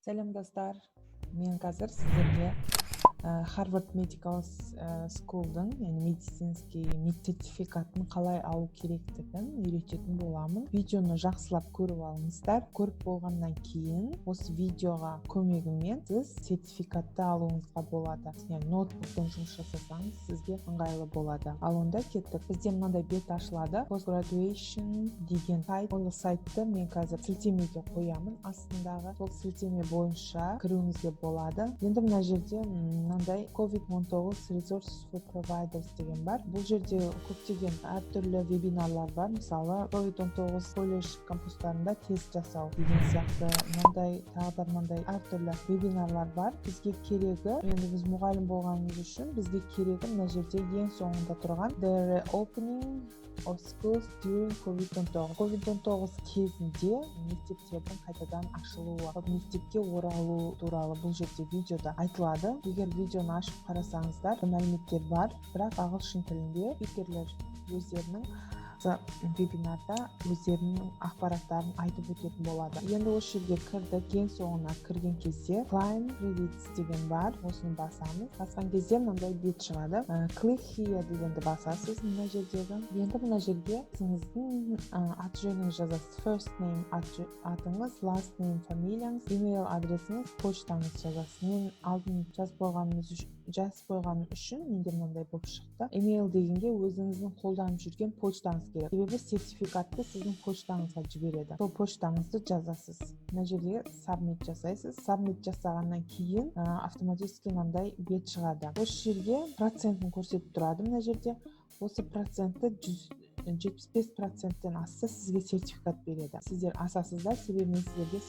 Сәлем достар, мен қазір сіздерге Harvard Medical School'дың, яғни медицинский сертификатын қалай алу керектігін үйрететін боламын. Видеоны жақсылап көріп алыңыздар. Көріп болғаннан кейін осы видеоға көмегімен сіз сертификатты алуыңызға болады. Яғни ноутбуктен жұмыс жасасаңыз сізге ыңғайлы болады. Ал онда кеттік. Бізде мынандай бет ашылады. Postgraduation деген сайт. Ол сайтты мен қазір сілтемеге қоямын. Астындағы сол сілтеме бойынша кіруіңізге болады. Енді мына жерде мынандай COVID-19 Resources for Providers деген бар. Бұл жерде көптеген әртүрлі вебинарлар бар. Мысалы, COVID-19 колледж кампустарында тест жасау деген сияқты мынандай әртүрлі вебинарлар бар. Бізге керегі, енді біз мұғалім болғанымыз үшін бізге керегі мына жерде ең соңында тұрған The reopening of schools during COVID-19. COVID-19 кезінде мектептердің қайтадан ашылуы, мектепке оралу туралы бұл жерде видеода айтылады. Егер видеоны ашып қарасаңыздар, мәліметтер бар, бірақ ағылшын тілінде спикерлер өздерінің вебинарда өздерінің ақпараттарын айтып өтетін болады. Енді осы жерге кірдік, ең соңына кірген кезде Climb Credits деген бар, осыны басамыз. Басқан кезде мынандай бет шығады. Click here дегенді басасыз мына жердегі. Енді мына жерге сіздің аты-жөніңіз жазасыз. First name атыңыз, last name фамилияңыз, email адресіңіз, почтаңыз жазасыз. Мен алдын жазып қойғаным үшін менде мынандай болып шықты. Email дегенге өзіңіздің қолданып жүрген почтаңыз керек. Себебі сертификатты сіздің почтаңызға жібереді. Сол почтаңызды жазасыз. Мына жерге submit жасайсыз. Submit жасағаннан кейін автоматически мынандай бет шығады. Осы жерге процентін көрсетіп тұрады. Мына жерде осы процентті 75%-тен асса сізге сертификат береді. Сіздер асасыздар, себебі мен сіздерге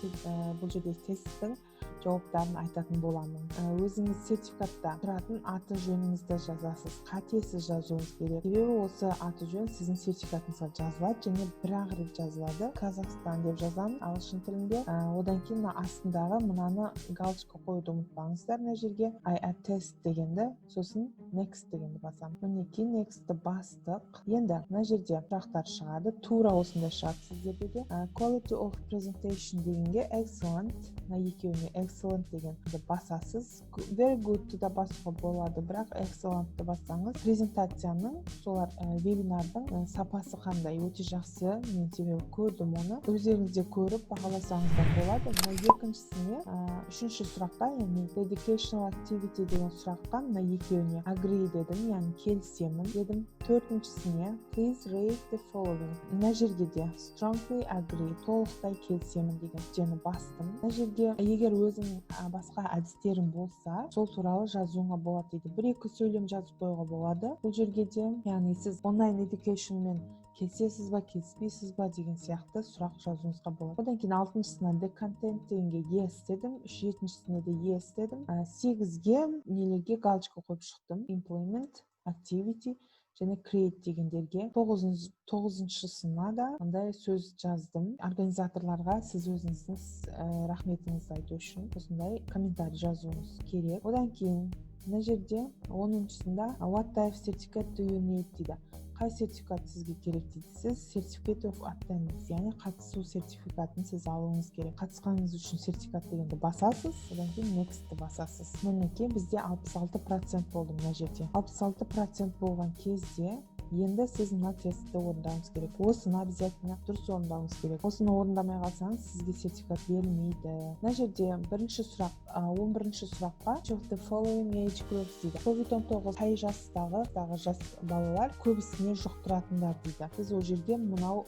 бұл жерде тесттің жауаптарын айтатын боламын. Өзіңіз сертификатта тұратын аты жөніңізді жазасыз. Қатесіз жазуыңыз керек. Себебі осы аты жөн сіздің сертификатыңызға жазылады және бір-ақ рет жазылады. Қазақстан деп жазамын ағылшын тілінде. Одан кейін астындағы мынаны галочка қоюды ұмытпаңыздар. Мына жерге I attest дегенді, сосын next дегенді басамын. Мінекей next'ті бастық. Енді мына жерде сұрақтар шығады. Тура осындай шығады сіздерде де. Quality of presentation дегенге excellent, мына екеуіне excellent дегенді басасыз. Very good да басуға болады, бірақ excellent бассаңыз презентацияның, солар вебинардың сапасы қандай, өте жақсы. Мен себебі көрдім оны. Өздеріңізде көріп бағаласаңыздар болады. Мына екіншісіне, үшінші сұраққа, яғни educational activity деген сұраққа мына екеуіне agree дедім, яғни келісемін дедім. Төртіншісіне please rate the following. Мына жерге де strongly agree, толықтай келісемін деген нүктені бастым. Мына жерге егер өзің басқа әдістерің болса, сол туралы жазуыңа болады дейді. Бір-екі сөйлем жазып қоюға болады. Бұл жерге де, яғни сіз онлайн educationмен келісесіз ба, келіспейсіз ба деген сияқты сұрақ жазуыңызға болады. Одан кейін алтыншысына the content дегенге yes дедім, жетіншісіне де yes дедім. Сегізге нелерге галочка қойып шықтым. Implement, activity және create дегендерге. Тоғызыншысына да мындай сөз жаздым. Организаторларға сіз өзіңіздің рахметіңізді айту үшін осындай комментарий жазуыңыз керек. Одан кейін мына жерде 10-шысында what type certificate do you need дейді. Қай сертификат сізге керек дейді. Сіз certificate of attendance, яғни қатысу сертификатын сіз алуыңыз керек. Қатысқаныңыз үшін сертификат дегенді басасыз, одан кейін next басасыз. Мінекей бізде 66% болды мына жерде. 66% болған кезде енді сіз мына тестті орындауыңыз керек. Осыны обязательно дұрыс орындауыңыз керек. Осыны орындамай қалсаңыз сізге сертификат берілмейді. Мына жерде бірінші сұрақ, 11-ші сұраққа of the following age groups дейді. COVID-19 қай жастағы жас балалар көбісіне жұқтыратындар дейді. Сіз ол жерде мынау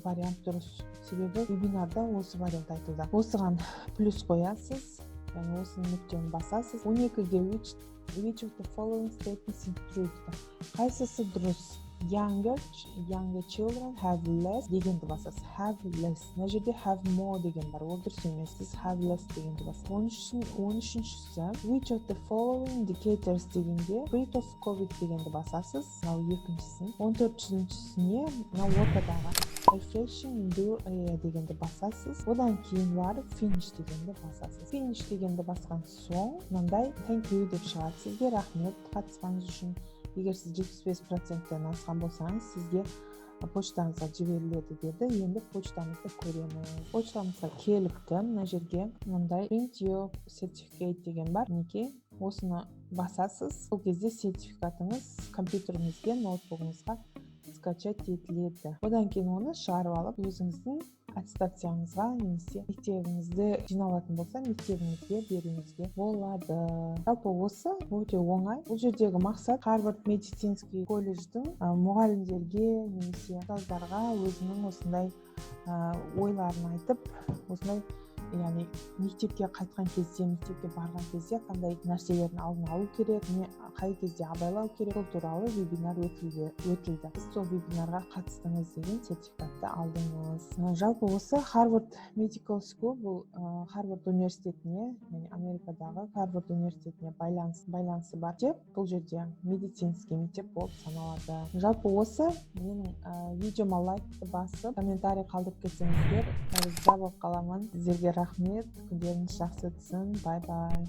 вариант дұрыс. Себебі вебинарда осы вариант айтылды. Осыған плюс қоясыз, яғни осыны нүктені басасыз. 12-ге which of the following statements is true дейді. Қайсысы дұрыс? Younger children have less дегенді басасыз. Have less. Мына жерде have more деген бар. Ол дұрыс емес. Сіз have less дегенді басасыз. 13-шісі which of the following indicators дегенде rate of COVID дегенді басасыз. Мынау екіншісін. 14-шісіне мынау ортадағы refreshing endure дегенді басасыз. Одан кейін барып finish дегенді басасыз. Finish дегенді басқан соң мынандай thank you деп шығады. Сізге рахмет қатысқаныңыз үшін. Егер сіз 75%-тен асқан болсаңыз, сізге почтаңызға жіберіледі деді. Енді почтамызды көреміз. Почтамызға келіпті. Мына жерге мындай print your certificate деген бар. Мінекей, осыны басасыз. Бұл кезде сертификатыңыз компьютеріңізге, ноутбугыңызға скачать етіледі. Одан кейін оны шығарып алып, өзіңіздің аттестацияңызға немесе мектебіңізді жиналатын болса, мектебіңізге беруіңізге болады. Жалпы осы өте оңай. Бұл жердегі мақсат Harvard медицинский колледждің мұғалімдерге немесе ұстаздарға өзінің осындай ойларын айтып, осындай яғни мектепке қайтқан кезде, мектепке барған кезде қандай нәрселердің алдын алу керек, не қай кезде абайлау керек, бұл туралы вебинар өтілді. Сіз сол вебинарға қатыстыңыз деген сертификатты алдыңыз. Жалпы осы Harvard Medical School бұл Harvard университетіне, яғни Америкадағы Harvard университетіне байланысы бар деп, бұл жерде медицинский мектеп болып саналады. Жалпы осы менің видеома лайкты басып, комментарий қалдырып кетсеңіздер, риза болып қаламын. Сіздерге рахмет. Күндеріңіз жақсы өтсін. Бай-бай.